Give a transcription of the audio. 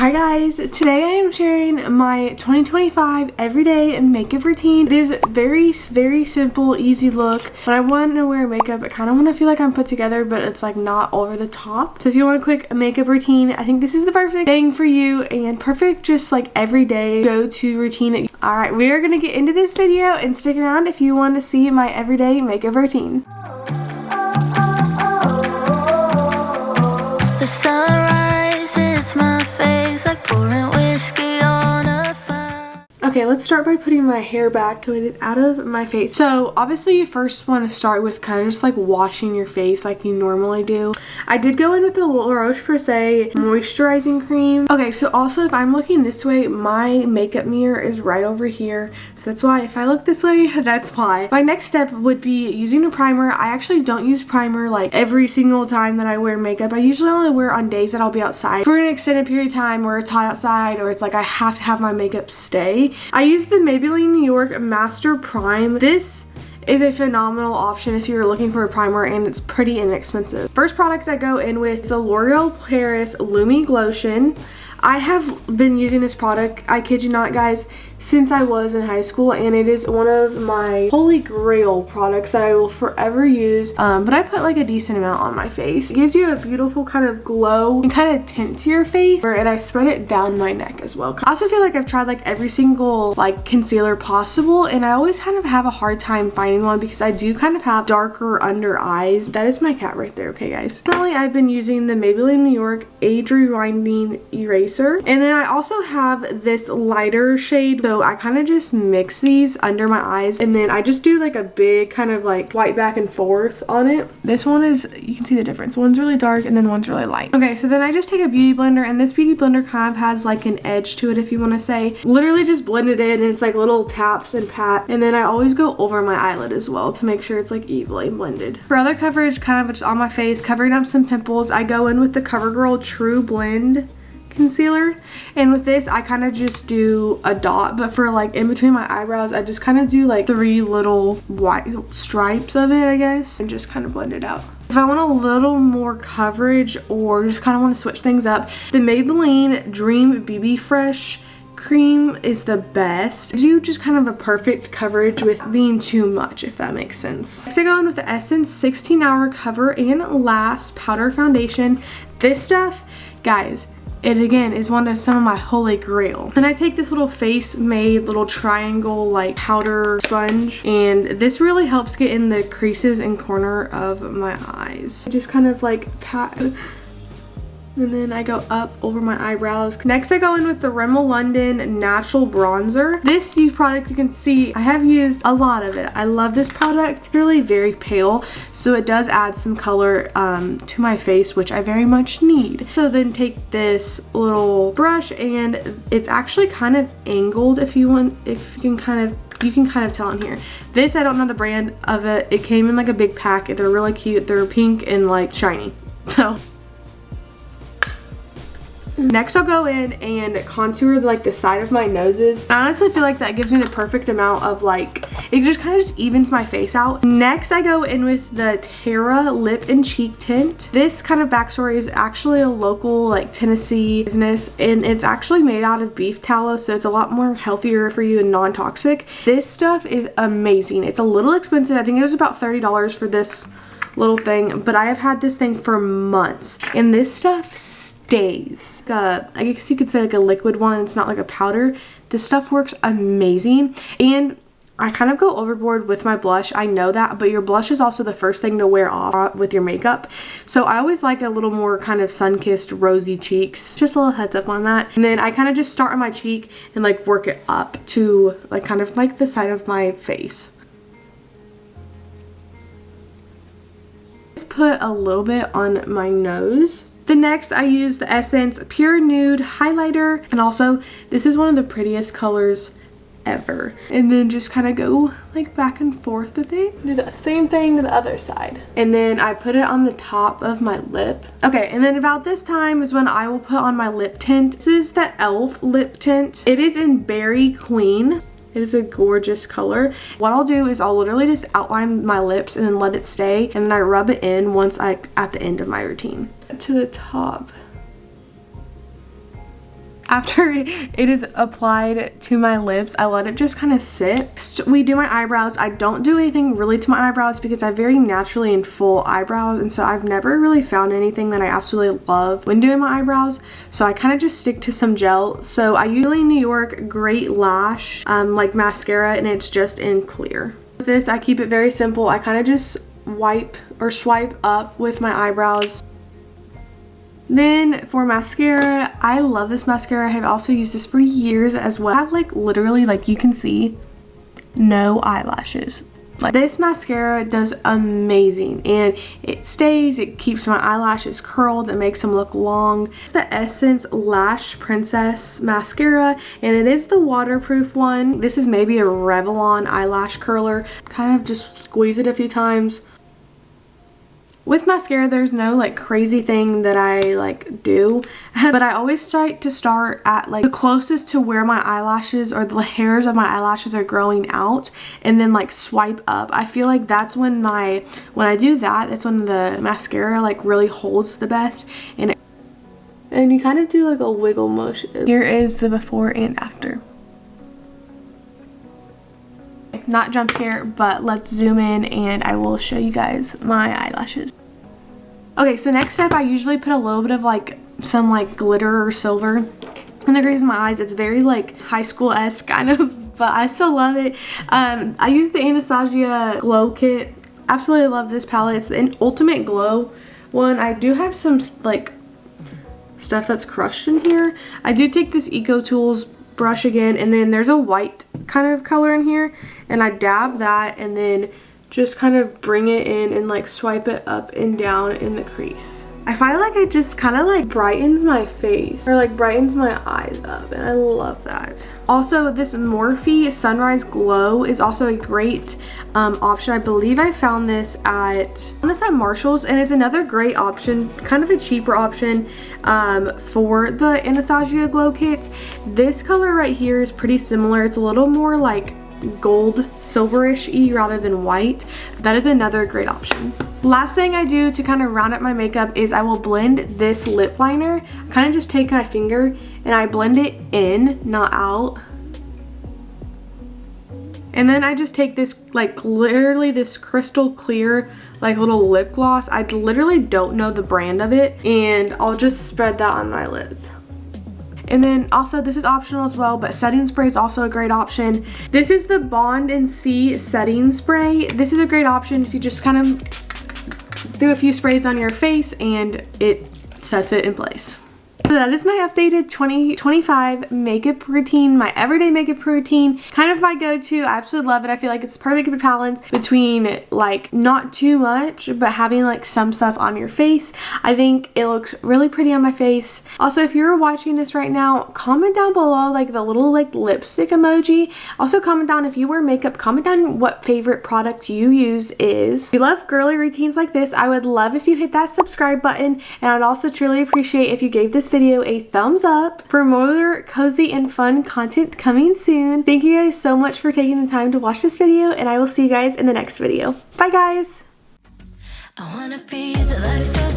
Hi guys, today I am sharing my 2025 everyday makeup routine. It is very simple, easy look. When I want to wear makeup, I kind of want to feel like I'm put together, but it's like not over the top. So if you want a quick makeup routine, I think this is the perfect thing for you and perfect just like everyday go-to routine. Alright, we are going to get into this video and stick around if you want to see my everyday makeup routine. The sunrise hits my face like pouring whiskey on a fire. Okay, let's start by putting my hair back to get it out of my face. So obviously you first want to start with kind of just like washing your face like you normally do. I did go in with the La Roche-Posay moisturizing cream. Okay, so also if I'm looking this way, my makeup mirror is right over here. So that's why if I look this way, that's why. My next step would be using a primer. I actually don't use primer like every single time that I wear makeup. I usually only wear on days that I'll be outside for an extended period of time where it's hot outside or it's like I have to have my makeup stay. I use the Maybelline New York Master Prime. This is a phenomenal option if you're looking for a primer and it's pretty inexpensive. First product I go in with is the L'Oreal Paris Lumi Glotion. I have been using this product, I kid you not guys, since I was in high school, and it is one of my holy grail products that I will forever use. But I put like a decent amount on my face. It gives you a beautiful kind of glow and kind of tint to your face, and I spread it down my neck as well. I also feel like I've tried like every single like concealer possible, and I always kind of have a hard time finding one because I do kind of have darker under eyes. That is my cat right there, okay guys. Finally, I've been using the Maybelline New York Age Rewinding Eraser, and then I also have this lighter shade. So I kind of just mix these under my eyes, and then I just do like a big kind of like swipe back and forth on it. This one is, you can see the difference. One's really dark and then one's really light. Okay, so then I just take a beauty blender, and this beauty blender kind of has like an edge to it, if you want to say. Literally just blend it in, and it's like little taps and pat. And then I always go over my eyelid as well to make sure it's like evenly blended. For other coverage, kind of just on my face, covering up some pimples, I go in with the CoverGirl True Blend concealer, and with this I kind of just do a dot, but for like in between my eyebrows I just kind of do like 3 little white stripes of it, I guess, and just kind of blend it out. If I want a little more coverage or just kind of want to switch things up, the Maybelline Dream BB Fresh cream is the best. It gives you just kind of a perfect coverage with being too much, if that makes sense. Next I go in with the Essence 16-Hour Cover and Last Powder Foundation. This stuff, guys, it again is some of my holy grail. And I take this little face made little triangle like powder sponge, and this really helps get in the creases and corner of my eyes. I just kind of like pat, and then I go up over my eyebrows. Next I go in with the Rimmel London Natural Bronzer. This product, you can see I have used a lot of it. I love this product. It's really very pale, so it does add some color to my face, which I very much need. So then take this little brush, and it's actually kind of angled, if you can kind of tell in here. This, I don't know the brand of it. It came in like a big pack. They're really cute. They're pink and like shiny. So next I'll go in and contour like the side of my noses. I honestly feel like that gives me the perfect amount of like, it just kind of just evens my face out. Next I go in with the Terra Lip and Cheek Tint. This kind of backstory is actually a local like Tennessee business, and it's actually made out of beef tallow, so it's a lot more healthier for you and non-toxic. This stuff is amazing. It's a little expensive. I think it was about $30 for this little thing, but I have had this thing for months, and this stuff stays. I guess you could say like a liquid one. It's not like a powder. This stuff works amazing, and I kind of go overboard with my blush. I know that, but your blush is also the first thing to wear off with your makeup. So I always like a little more kind of sun-kissed rosy cheeks. Just a little heads up on that. And then I kind of just start on my cheek and like work it up to like kind of like the side of my face. Just put a little bit on my nose. The next I use the Essence Pure Nude Highlighter, and also this is one of the prettiest colors ever. And then just kind of go like back and forth with it. Do the same thing to the other side. And then I put it on the top of my lip. Okay, and then about this time is when I will put on my lip tint. This is the e.l.f. lip tint. It is in Berry Queen. It is a gorgeous color. What I'll do is I'll literally just outline my lips and then let it stay, and then I rub it in once at the end of my routine. To the top. After it is applied to my lips, I let it just kind of sit. We do my eyebrows. I don't do anything really to my eyebrows because I have very naturally and full eyebrows, and so I've never really found anything that I absolutely love when doing my eyebrows. So I kind of just stick to some gel. So I use New York Great Lash like mascara, and it's just in clear. With this, I keep it very simple. I kind of just wipe or swipe up with my eyebrows. Then for mascara, I love this mascara. I have also used this for years as well. I have like literally, like you can see, no eyelashes. Like this mascara does amazing, and it stays, it keeps my eyelashes curled, it makes them look long. It's the Essence Lash Princess mascara, and it is the waterproof one. This is maybe a Revlon eyelash curler. Kind of just squeeze it a few times. With mascara, there's no like crazy thing that I like do, but I always try to start at like the closest to where my eyelashes or the hairs of my eyelashes are growing out, and then like swipe up. I feel like that's when I do that, that's when the mascara like really holds the best, and you kind of do like a wiggle motion. Here is the before and after. Not jump scare, but let's zoom in and I will show you guys my eyelashes. Okay, so next step, I usually put a little bit of like some like glitter or silver in the crease of my eyes. It's very like high school-esque kind of, but I still love it. I use the Anastasia Glow Kit. Absolutely love this palette. It's the Ultimate Glow one. I do have some like stuff that's crushed in here. I do take this Eco Tools brush again, and then there's a white kind of color in here, and I dab that and then just kind of bring it in and like swipe it up and down in the crease. I find like it just kind of like brightens my face or like brightens my eyes up, and I love that. Also, this Morphe Sunrise Glow is also a great option. I believe I found this at Marshall's, and it's another great option, kind of a cheaper option for the Anastasia Glow Kit. This color right here is pretty similar. It's a little more like gold silverish-y rather than white. That is another great option. Last thing I do to kind of round up my makeup is I will blend this lip liner. I kind of just take my finger and I blend it in, not out. And then I just take this like literally this crystal clear like little lip gloss. I literally don't know the brand of it, and I'll just spread that on my lids. And then also, this is optional as well, but setting spray is also a great option. This is the Bond and C setting spray. This is a great option if you just kind of do a few sprays on your face and it sets it in place. So that is my updated 2025 makeup routine, my everyday makeup routine. Kind of my go-to. I absolutely love it. I feel like it's a perfect balance between like not too much, but having like some stuff on your face. I think it looks really pretty on my face. Also, if you're watching this right now, comment down below like the little like lipstick emoji. Also comment down if you wear makeup, comment down what favorite product you use is. If you love girly routines like this, I would love if you hit that subscribe button, and I'd also truly appreciate if you gave this video a thumbs up. For more cozy and fun content coming soon. Thank you guys so much for taking the time to watch this video, and I will see you guys in the next video. Bye guys! I wanna be the life of